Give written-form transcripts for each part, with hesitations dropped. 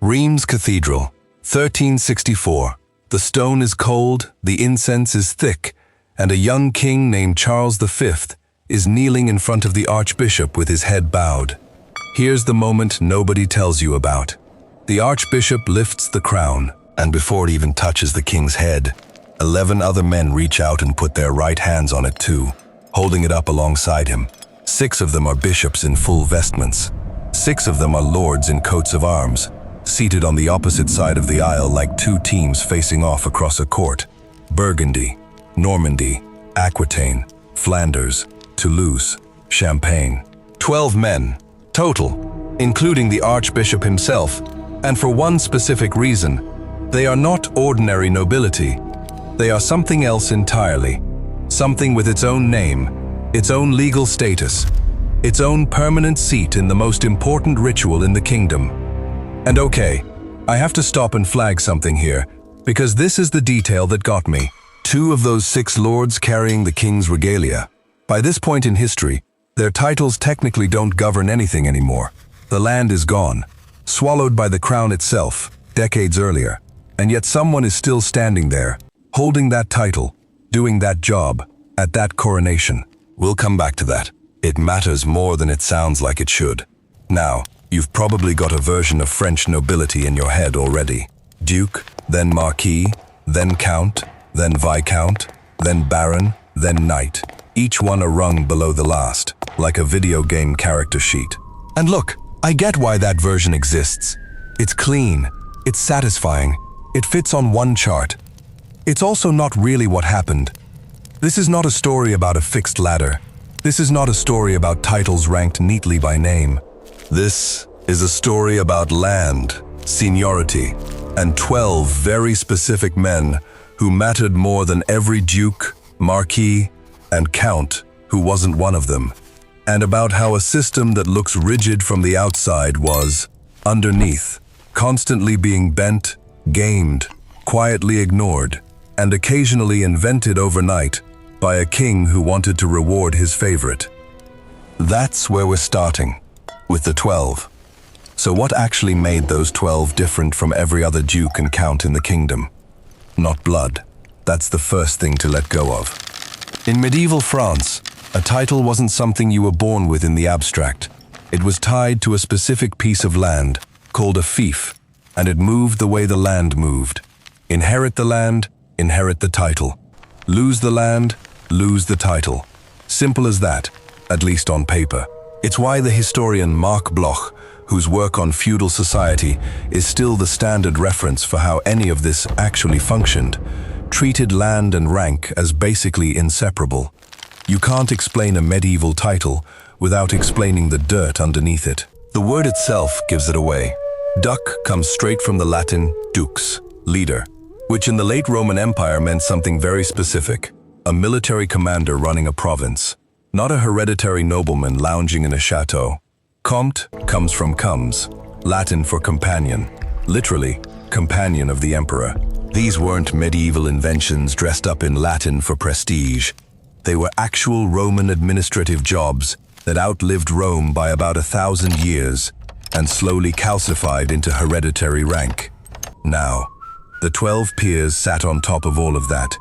Reims Cathedral, 1364. The stone is cold, the incense is thick, and a young king named Charles V is kneeling in front of the archbishop with his head bowed. Here's the moment nobody tells you about. The archbishop lifts the crown, and before it even touches the king's head, 11 other men reach out and put their right hands on it too, holding it up alongside him. 6 of them are bishops in full vestments. 6 of them are lords in coats of arms, seated on the opposite side of the aisle like 2 teams facing off across a court. Burgundy, Normandy, Aquitaine, Flanders, Toulouse, Champagne. 12 men, total, including the archbishop himself, and for one specific reason. They are not ordinary nobility. They are something else entirely. Something with its own name, its own legal status, its own permanent seat in the most important ritual in the kingdom. And okay, I have to stop and flag something here, because this is the detail that got me. 2 of those 6 lords carrying the king's regalia. By this point in history, their titles technically don't govern anything anymore. The land is gone, swallowed by the crown itself, decades earlier. And yet someone is still standing there, holding that title, doing that job, at that coronation. We'll come back to that. It matters more than it sounds like it should. Now, you've probably got a version of French nobility in your head already. Duke, then Marquis, then Count, then Viscount, then Baron, then Knight. Each one a rung below the last, like a video game character sheet. And look, I get why that version exists. It's clean, it's satisfying, it fits on one chart. It's also not really what happened. This is not a story about a fixed ladder. This is not a story about titles ranked neatly by name. This is a story about land, seniority, and 12 very specific men who mattered more than every duke, marquis, and count who wasn't one of them, and about how a system that looks rigid from the outside was, underneath, constantly being bent, gamed, quietly ignored, and occasionally invented overnight by a king who wanted to reward his favorite. That's where we're starting, with the 12. So what actually made those 12 different from every other duke and count in the kingdom? Not blood. That's the first thing to let go of. In medieval France, a title wasn't something you were born with in the abstract. It was tied to a specific piece of land, called a fief, and it moved the way the land moved. Inherit the land, inherit the title. Lose the land, lose the title. Simple as that, at least on paper. It's why the historian Marc Bloch, whose work on feudal society is still the standard reference for how any of this actually functioned, treated land and rank as basically inseparable. You can't explain a medieval title without explaining the dirt underneath it. The word itself gives it away. Duc comes straight from the Latin dux, leader, which in the late Roman Empire meant something very specific, a military commander running a province, not a hereditary nobleman lounging in a chateau. Comte comes from comes, Latin for companion, literally, companion of the emperor. These weren't medieval inventions dressed up in Latin for prestige. They were actual Roman administrative jobs that outlived Rome by about 1,000 years and slowly calcified into hereditary rank. Now, the 12 peers sat on top of all of that,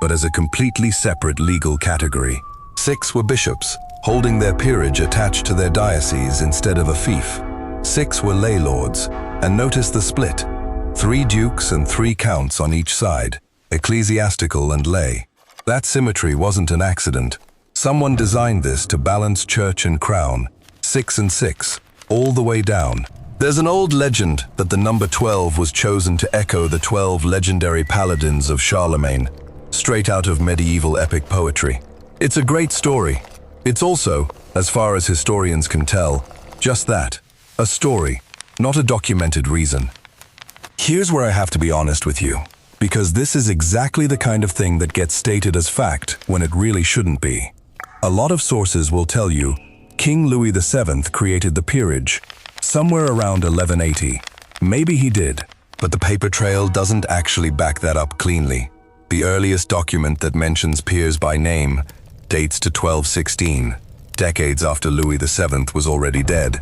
but as a completely separate legal category. 6 were bishops, holding their peerage attached to their diocese instead of a fief. 6 were lay lords, and notice the split. 3 dukes and 3 counts on each side, ecclesiastical and lay. That symmetry wasn't an accident. Someone designed this to balance church and crown, 6 and 6, all the way down. There's an old legend that the number 12 was chosen to echo the 12 legendary paladins of Charlemagne, straight out of medieval epic poetry. It's a great story. It's also, as far as historians can tell, just that, a story, not a documented reason. Here's where I have to be honest with you, because this is exactly the kind of thing that gets stated as fact when it really shouldn't be. A lot of sources will tell you King Louis VII created the peerage somewhere around 1180. Maybe he did, but the paper trail doesn't actually back that up cleanly. The earliest document that mentions peers by name dates to 1216, decades after Louis VII was already dead,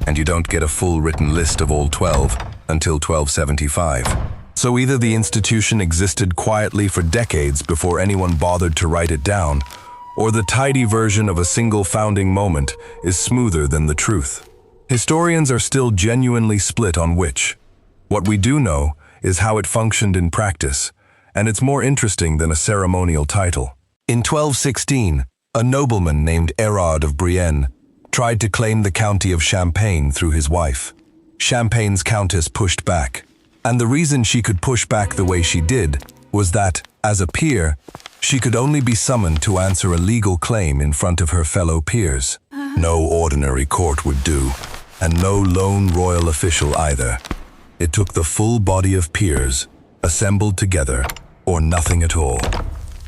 and you don't get a full written list of all 12 until 1275. So either the institution existed quietly for decades before anyone bothered to write it down, or the tidy version of a single founding moment is smoother than the truth. Historians are still genuinely split on which. What we do know is how it functioned in practice, and it's more interesting than a ceremonial title. In 1216, a nobleman named Erard of Brienne tried to claim the county of Champagne through his wife. Champagne's countess pushed back, and the reason she could push back the way she did was that, as a peer, she could only be summoned to answer a legal claim in front of her fellow peers. No ordinary court would do, and no lone royal official either. It took the full body of peers, assembled together, or nothing at all.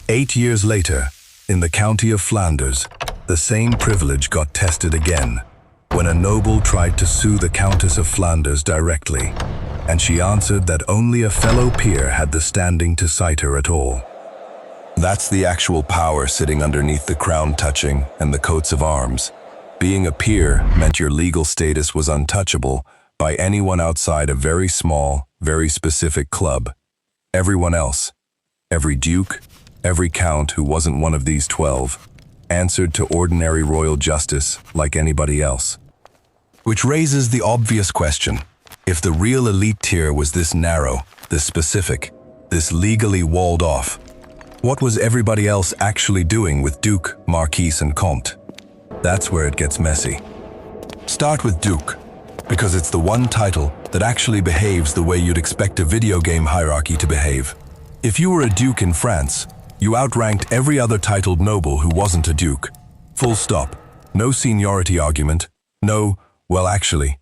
8 years later, in the county of Flanders, the same privilege got tested again, when a noble tried to sue the Countess of Flanders directly, and she answered that only a fellow peer had the standing to cite her at all. That's the actual power sitting underneath the crown touching and the coats of arms. Being a peer meant your legal status was untouchable by anyone outside a very small, very specific club. Everyone else, every duke, every count who wasn't one of these 12, answered to ordinary royal justice like anybody else. Which raises the obvious question: if the real elite tier was this narrow, this specific, this legally walled off, what was everybody else actually doing with Duke, Marquis, and Comte? That's where it gets messy. Start with Duke, because it's the one title that actually behaves the way you'd expect a video game hierarchy to behave. If you were a duke in France, you outranked every other titled noble who wasn't a duke. Full stop. No seniority argument. No, well actually.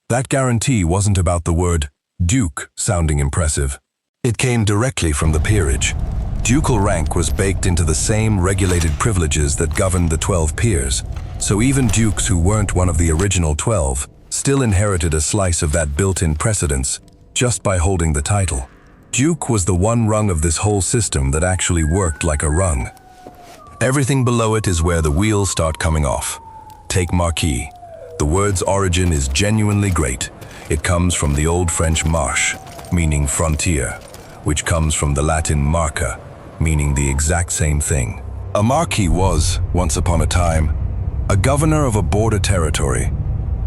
That guarantee wasn't about the word duke sounding impressive. It came directly from the peerage. Ducal rank was baked into the same regulated privileges that governed the 12 peers, so even dukes who weren't one of the original 12 still inherited a slice of that built-in precedence just by holding the title. Duke was the one rung of this whole system that actually worked like a rung. Everything below it is where the wheels start coming off. Take Marquis. The word's origin is genuinely great. It comes from the Old French marche, meaning frontier, which comes from the Latin marca, meaning the exact same thing. A marquis was, once upon a time, a governor of a border territory,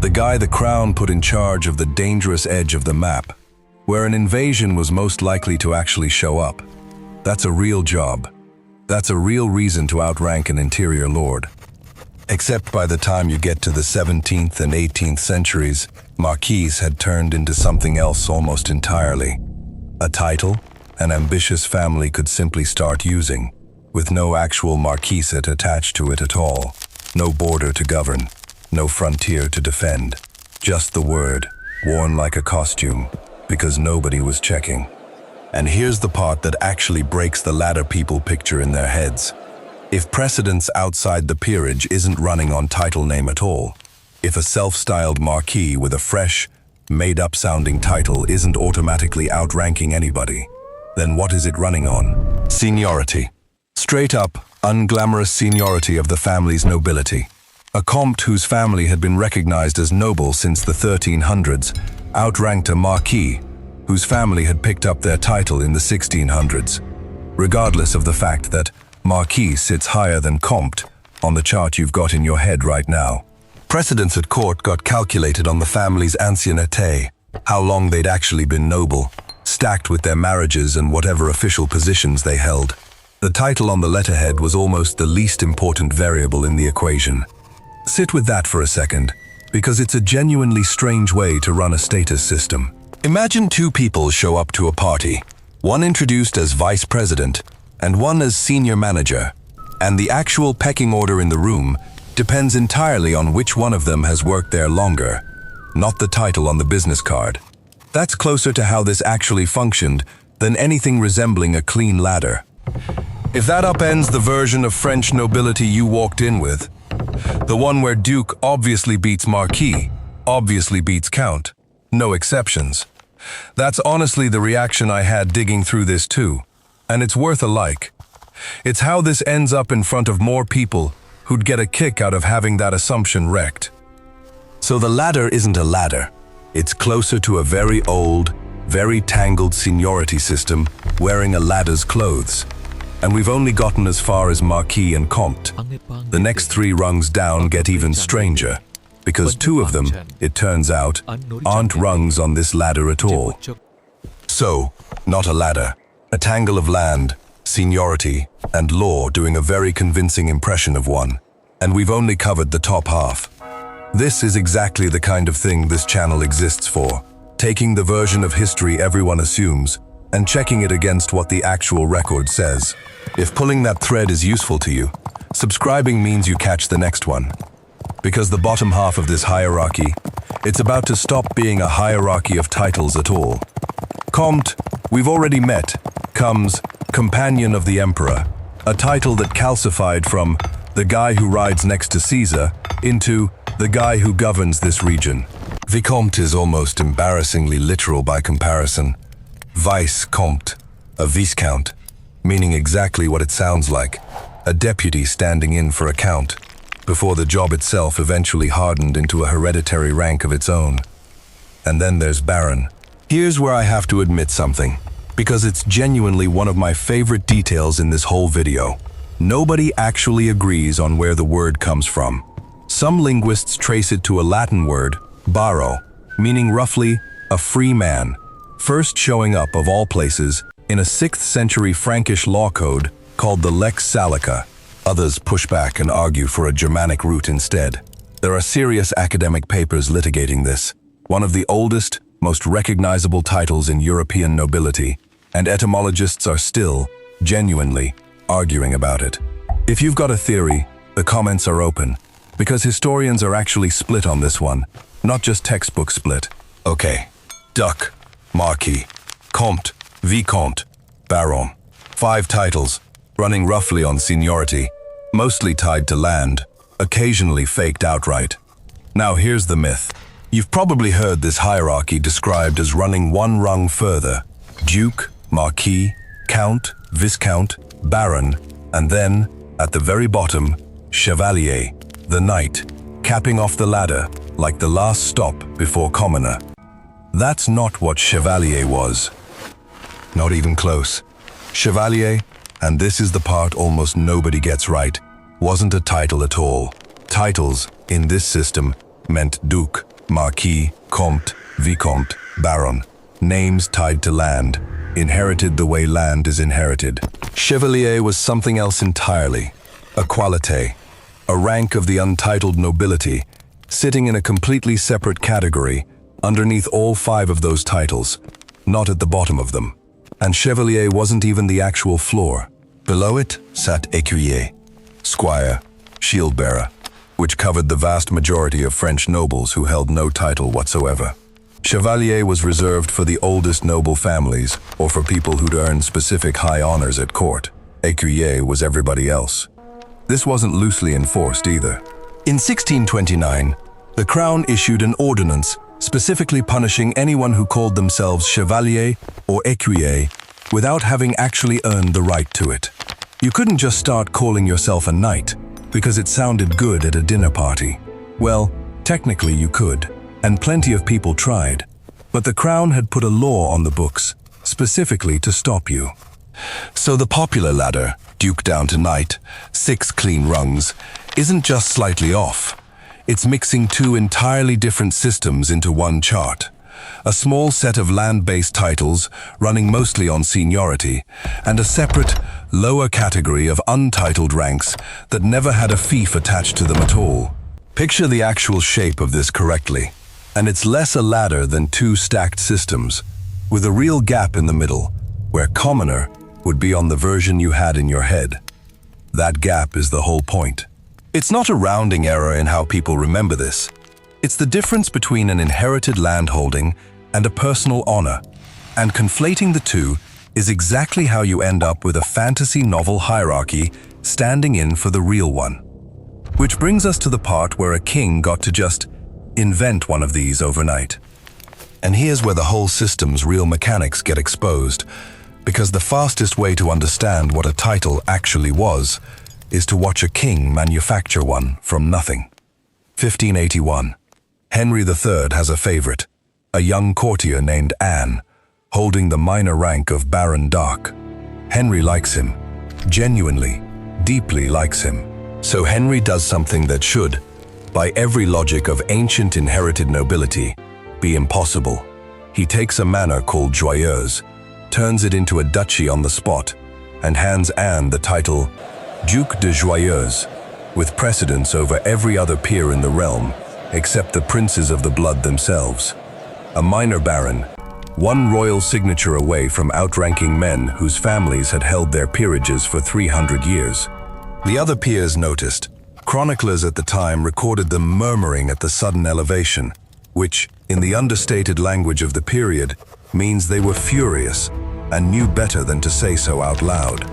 the guy the crown put in charge of the dangerous edge of the map, where an invasion was most likely to actually show up. That's a real job. That's a real reason to outrank an interior lord. Except by the time you get to the 17th and 18th centuries, marquis had turned into something else almost entirely. A title an ambitious family could simply start using, with no actual marquisate attached to it at all. No border to govern, no frontier to defend. Just the word, worn like a costume, because nobody was checking. And here's the part that actually breaks the latter people picture in their heads. If precedence outside the peerage isn't running on title name at all, if a self-styled marquis with a fresh, made-up sounding title isn't automatically outranking anybody, then what is it running on? Seniority. Straight up, unglamorous seniority of the family's nobility. A comte whose family had been recognized as noble since the 1300s outranked a marquis whose family had picked up their title in the 1600s, regardless of the fact that marquis sits higher than comte on the chart you've got in your head right now. Precedence at court got calculated on the family's ancienneté, how long they'd actually been noble, stacked with their marriages and whatever official positions they held. The title on the letterhead was almost the least important variable in the equation. Sit with that for a second, because it's a genuinely strange way to run a status system. Imagine two people show up to a party, one introduced as vice president and one as senior manager, and the actual pecking order in the room depends entirely on which one of them has worked there longer, not the title on the business card. That's closer to how this actually functioned than anything resembling a clean ladder. If that upends the version of French nobility you walked in with, the one where Duke obviously beats Marquis, obviously beats Count, no exceptions. That's honestly the reaction I had digging through this too, and it's worth a like. It's how this ends up in front of more people who'd get a kick out of having that assumption wrecked. So the ladder isn't a ladder. It's closer to a very old, very tangled seniority system wearing a ladder's clothes. And we've only gotten as far as Marquis and Comte. The next 3 rungs down get even stranger, because 2 of them, it turns out, aren't rungs on this ladder at all. So, not a ladder, a tangle of land, seniority, and law doing a very convincing impression of one. And we've only covered the top half. This is exactly the kind of thing this channel exists for, taking the version of history everyone assumes and checking it against what the actual record says. If pulling that thread is useful to you, subscribing means you catch the next one. Because the bottom half of this hierarchy, it's about to stop being a hierarchy of titles at all. Comte, we've already met, comes Companion of the Emperor, a title that calcified from the guy who rides next to Caesar into the guy who governs this region. Vicomte is almost embarrassingly literal by comparison. Vice-comte, a viscount, meaning exactly what it sounds like, a deputy standing in for a count, before the job itself eventually hardened into a hereditary rank of its own. And then there's baron. Here's where I have to admit something, because it's genuinely one of my favorite details in this whole video. Nobody actually agrees on where the word comes from. Some linguists trace it to a Latin word, baro, meaning roughly a free man, first showing up, of all places, in a 6th century Frankish law code called the Lex Salica. Others push back and argue for a Germanic root instead. There are serious academic papers litigating this, one of the oldest, most recognizable titles in European nobility, and etymologists are still, genuinely, arguing about it. If you've got a theory, the comments are open, because historians are actually split on this one, not just textbook split. Okay, Duc, Marquis, Comte, Vicomte, Baron. 5 titles, running roughly on seniority, mostly tied to land, occasionally faked outright. Now here's the myth. You've probably heard this hierarchy described as running 1 rung further. Duke, Marquis, Count, Viscount, Baron, and then, at the very bottom, Chevalier, the knight, capping off the ladder like the last stop before commoner. That's not what Chevalier was. Not even close. Chevalier, and this is the part almost nobody gets right, wasn't a title at all. Titles, in this system, meant Duke, Marquis, Comte, Vicomte, Baron. Names tied to land, inherited the way land is inherited. Chevalier was something else entirely, a qualité, a rank of the untitled nobility, sitting in a completely separate category, underneath all 5 of those titles, not at the bottom of them. And Chevalier wasn't even the actual floor. Below it sat Écuyer, squire, shield-bearer, which covered the vast majority of French nobles who held no title whatsoever. Chevalier was reserved for the oldest noble families or for people who'd earned specific high honors at court. Écuyer was everybody else. This wasn't loosely enforced either. In 1629, the crown issued an ordinance specifically punishing anyone who called themselves chevalier or écuyer without having actually earned the right to it. You couldn't just start calling yourself a knight because it sounded good at a dinner party. Well, technically you could, and plenty of people tried, but the crown had put a law on the books specifically to stop you. So the popular ladder, duke down to knight, 6 clean rungs, isn't just slightly off. It's mixing 2 entirely different systems into one chart. A small set of land-based titles running mostly on seniority, and a separate, lower category of untitled ranks that never had a fief attached to them at all. Picture the actual shape of this correctly, and it's less a ladder than 2 stacked systems, with a real gap in the middle, where commoner would be on the version you had in your head. That gap is the whole point. It's not a rounding error in how people remember this. It's the difference between an inherited landholding and a personal honor, and conflating the two is exactly how you end up with a fantasy novel hierarchy standing in for the real one. Which brings us to the part where a king got to just invent one of these overnight. And here's where the whole system's real mechanics get exposed, because the fastest way to understand what a title actually was is to watch a king manufacture one from nothing. 1581. Henry III has a favorite, a young courtier named Anne, holding the minor rank of Baron d'Arc. Henry likes him, genuinely, deeply likes him. So Henry does something that should, by every logic of ancient inherited nobility, be impossible. He takes a manor called Joyeuse, turns it into a duchy on the spot, and hands Anne the title Duc de Joyeuse, with precedence over every other peer in the realm, except the princes of the blood themselves. A minor baron, one royal signature away from outranking men whose families had held their peerages for 300 years. The other peers noticed. Chroniclers at the time recorded them murmuring at the sudden elevation, which, in the understated language of the period, means they were furious and knew better than to say so out loud.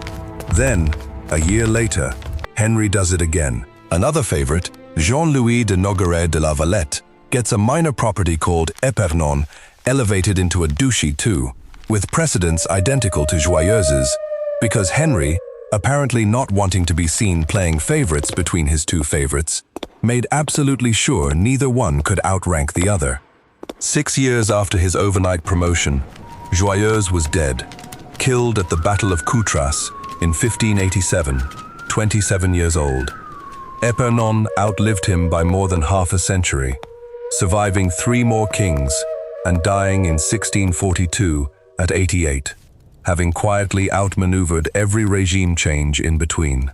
Then, a year later, Henry does it again. Another favorite, Jean-Louis de Nogaret de la Valette, gets a minor property called Épernon elevated into a duchy too, with precedents identical to Joyeuse's, because Henry, apparently not wanting to be seen playing favorites between his two favorites, made absolutely sure neither one could outrank the other. 6 years after his overnight promotion, Joyeuse was dead, killed at the Battle of Coutras in 1587, 27 years old. Épernon outlived him by more than half a century, surviving 3 more kings and dying in 1642 at 88, having quietly outmaneuvered every regime change in between.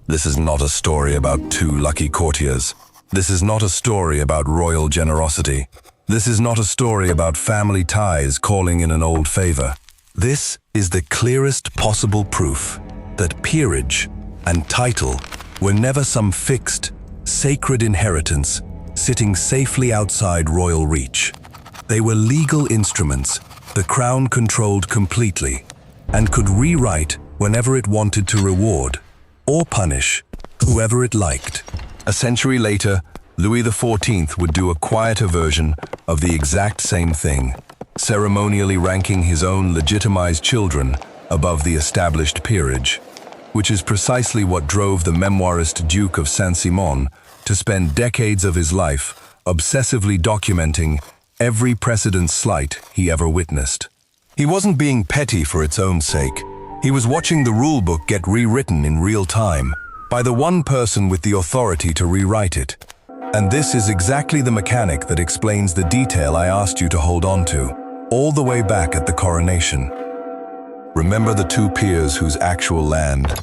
This is not a story about 2 lucky courtiers. This is not a story about royal generosity. This is not a story about family ties calling in an old favor. This is the clearest possible proof that peerage and title were never some fixed, sacred inheritance sitting safely outside royal reach. They were legal instruments the crown controlled completely and could rewrite whenever it wanted to reward or punish whoever it liked. A century later, Louis XIV would do a quieter version of the exact same thing, ceremonially ranking his own legitimized children above the established peerage, which is precisely what drove the memoirist Duke of Saint-Simon to spend decades of his life obsessively documenting every precedent slight he ever witnessed. He wasn't being petty for its own sake. He was watching the rulebook get rewritten in real time by the one person with the authority to rewrite it. And this is exactly the mechanic that explains the detail I asked you to hold on to, all the way back at the coronation. Remember the 2 peers whose actual land,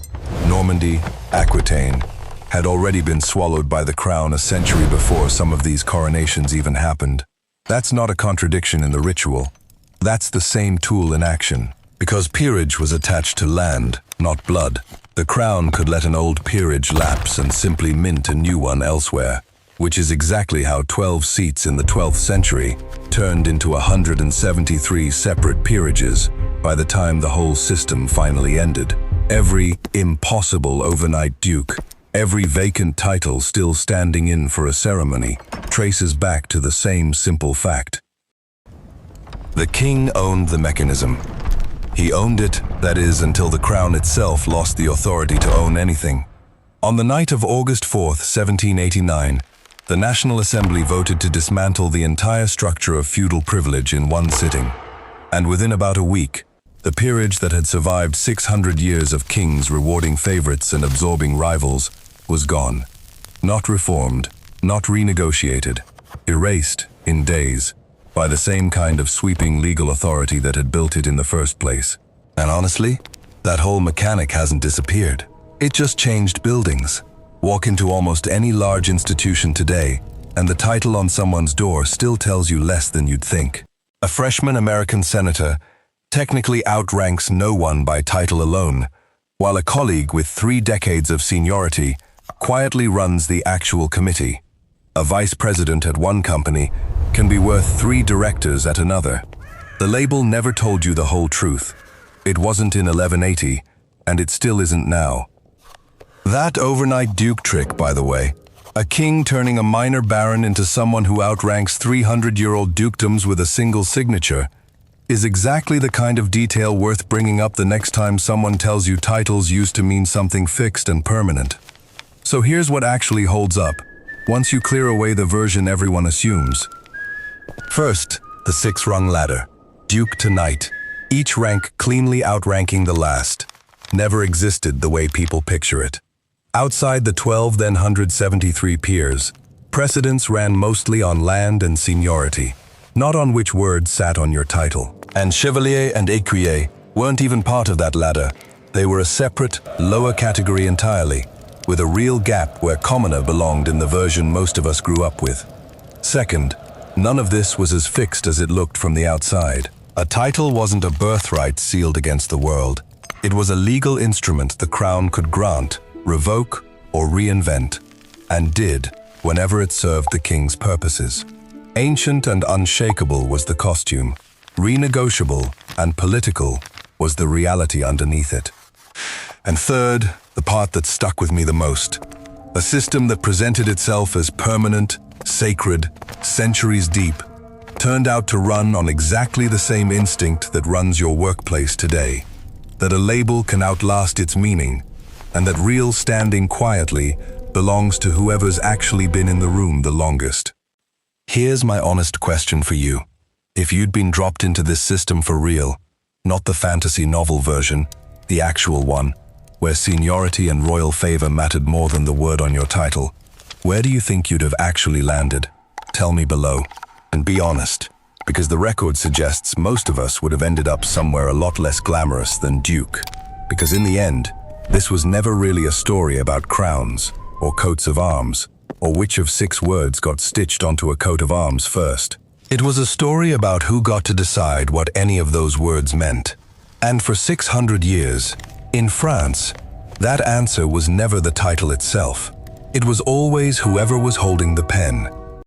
Normandy, Aquitaine, had already been swallowed by the crown a century before some of these coronations even happened. That's not a contradiction in the ritual. That's the same tool in action. Because peerage was attached to land, not blood, the crown could let an old peerage lapse and simply mint a new one elsewhere, which is exactly how 12 seats in the 12th century turned into 173 separate peerages by the time the whole system finally ended. Every impossible overnight duke, every vacant title still standing in for a ceremony, traces back to the same simple fact. The king owned the mechanism. He owned it, that is, until the crown itself lost the authority to own anything. On the night of August 4th, 1789, the National Assembly voted to dismantle the entire structure of feudal privilege in one sitting. And within about a week, the peerage that had survived 600 years of kings rewarding favorites and absorbing rivals was gone. Not reformed, not renegotiated, erased in days by the same kind of sweeping legal authority that had built it in the first place. And honestly, that whole mechanic hasn't disappeared. It just changed buildings. Walk into almost any large institution today, and the title on someone's door still tells you less than you'd think. A freshman American senator technically outranks no one by title alone, while a colleague with 3 decades of seniority quietly runs the actual committee. A vice president at one company can be worth 3 directors at another. The label never told you the whole truth. It wasn't in 1180, and it still isn't now. That overnight duke trick, by the way, a king turning a minor baron into someone who outranks 300-year-old dukedoms with a single signature, is exactly the kind of detail worth bringing up the next time someone tells you titles used to mean something fixed and permanent. So here's what actually holds up, once you clear away the version everyone assumes. First, the six-rung ladder, duke to knight, each rank cleanly outranking the last, never existed the way people picture it. Outside the 12 then 173 peers, precedence ran mostly on land and seniority, not on which word sat on your title. And chevalier and écuyer weren't even part of that ladder. They were a separate, lower category entirely, with a real gap where commoner belonged in the version most of us grew up with. Second, none of this was as fixed as it looked from the outside. A title wasn't a birthright sealed against the world. It was a legal instrument the crown could grant, revoke, or reinvent, and did whenever it served the king's purposes. Ancient and unshakable was the costume. Renegotiable and political was the reality underneath it. And third, the part that stuck with me the most, a system that presented itself as permanent, sacred, centuries deep, turned out to run on exactly the same instinct that runs your workplace today, that a label can outlast its meaning, and that real standing quietly belongs to whoever's actually been in the room the longest. Here's my honest question for you. If you'd been dropped into this system for real, not the fantasy novel version, the actual one, where seniority and royal favor mattered more than the word on your title, where do you think you'd have actually landed? Tell me below. And be honest, because the record suggests most of us would have ended up somewhere a lot less glamorous than Duke. Because in the end, this was never really a story about crowns, or coats of arms, or which of 6 words got stitched onto a coat of arms first. It was a story about who got to decide what any of those words meant. And for 600 years, in France, that answer was never the title itself. It was always whoever was holding the pen,